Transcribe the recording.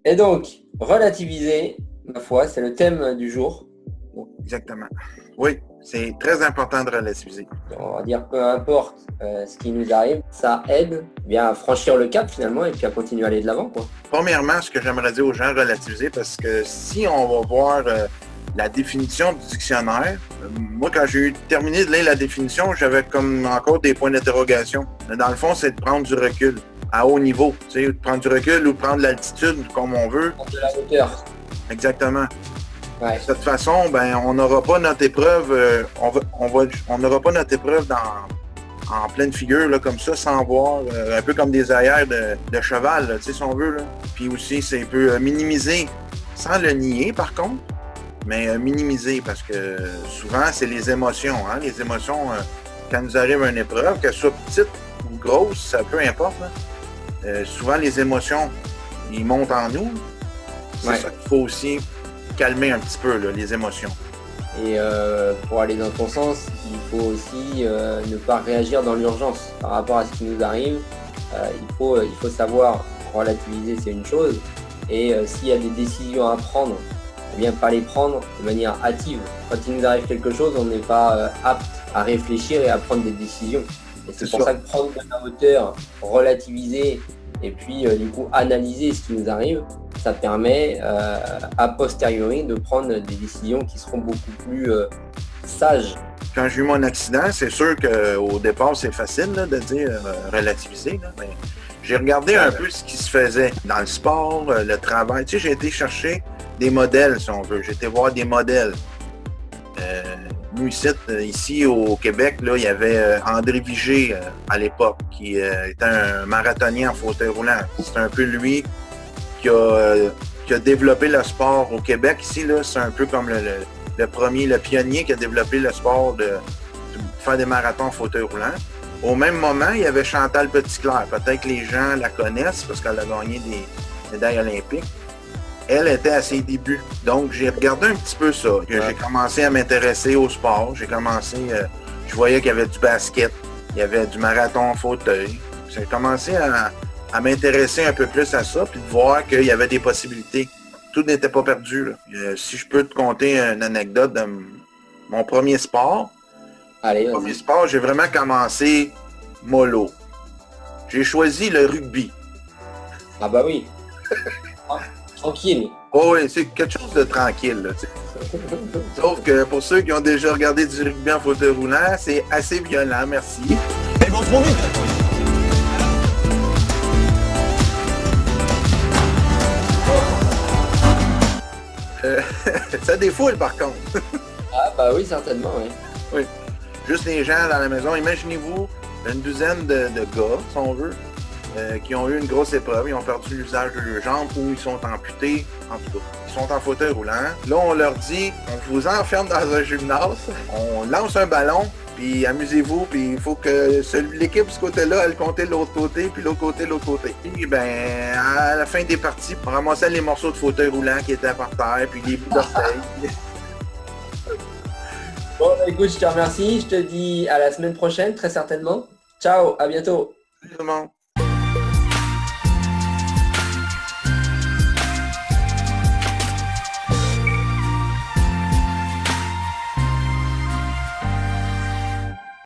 Et donc, relativiser, ma foi, c'est le thème du jour. Exactement. Oui, c'est très important de relativiser. On va dire peu importe ce qui nous arrive, ça aide bien à franchir le cap finalement et puis à continuer à aller de l'avant, quoi. Premièrement, ce que j'aimerais dire aux gens, relativiser, parce que si on va voir la définition du dictionnaire, moi, quand j'ai terminé de lire la définition, j'avais comme encore des points d'interrogation. Mais dans le fond, c'est de prendre du recul à haut niveau. Tu sais, de prendre du recul ou prendre l'altitude comme on veut. De la hauteur. Exactement. Ouais. De cette façon, ben, on n'aura pas notre épreuve, on n'aura pas notre épreuve en pleine figure, là, comme ça, sans voir, un peu comme des ailleurs de cheval, là, si on veut. Là. Puis aussi, c'est un peu minimiser, sans le nier par contre, mais minimiser, parce que souvent, c'est les émotions. Hein? Les émotions, quand nous arrive une épreuve, qu'elle soit petite ou grosse, ça peu importe. Souvent, les émotions, ils montent en nous. C'est ça qu'il faut aussi calmer un petit peu, là, les émotions. Et pour aller dans ton sens, il faut aussi ne pas réagir dans l'urgence par rapport à ce qui nous arrive. Il faut savoir relativiser, c'est une chose. Et s'il y a des décisions à prendre, eh bien pas les prendre de manière hâtive. Quand il nous arrive quelque chose, on n'est pas apte à réfléchir et à prendre des décisions. Et c'est pour ça que prendre de la hauteur, relativiser et puis du coup analyser ce qui nous arrive, ça permet a posteriori de prendre des décisions qui seront beaucoup plus sages. Quand j'ai eu mon accident, c'est sûr qu'au départ, c'est facile là, de dire relativiser, là, mais j'ai regardé un peu ce qui se faisait dans le sport, le travail. Tu sais, j'ai été chercher des modèles, si on veut. J'ai été voir des modèles. Nous, ici au Québec, là, il y avait André Vigé à l'époque, qui était un marathonien en fauteuil roulant. C'est un peu lui qui a développé le sport au Québec. Ici, là, c'est un peu comme le premier, le pionnier qui a développé le sport de faire des marathons en fauteuil roulant. Au même moment, il y avait Chantal Petitclerc. Peut-être que les gens la connaissent parce qu'elle a gagné des médailles olympiques. Elle était à ses débuts. Donc, j'ai regardé un petit peu ça. J'ai commencé à m'intéresser au sport. J'ai commencé, je voyais qu'il y avait du basket, il y avait du marathon en fauteuil. J'ai commencé à m'intéresser un peu plus à ça, puis de voir qu'il y avait des possibilités. Tout n'était pas perdu. Là. Si je peux te conter une anecdote de mon premier sport. Allez, mon premier sport, j'ai vraiment commencé mollo. J'ai choisi le rugby. Ah bah oui. Tranquille. Oh oui, c'est quelque chose de tranquille. Là, sauf que pour ceux qui ont déjà regardé du rugby en fauteuil roulant, c'est assez violent, merci. Ils vont trop vite. Ça défoule par contre. Ah bah oui, certainement, oui. Oui. Juste les gens dans la maison, imaginez-vous une douzaine de gars, si on veut, qui ont eu une grosse épreuve, ils ont perdu l'usage de leurs jambes ou ils sont amputés, en tout cas, ils sont en fauteuil roulant. Là, on leur dit, on vous enferme dans un gymnase, on lance un ballon, puis amusez-vous, puis il faut que l'équipe de ce côté-là, elle comptait de l'autre côté, puis l'autre côté, de l'autre côté. Puis, ben, à la fin des parties, on ramassait les morceaux de fauteuil roulant qui étaient par terre, puis les bouts d'orteils. Bon, écoute, je te remercie. Je te dis à la semaine prochaine, très certainement. Ciao, à bientôt. Salut tout le monde.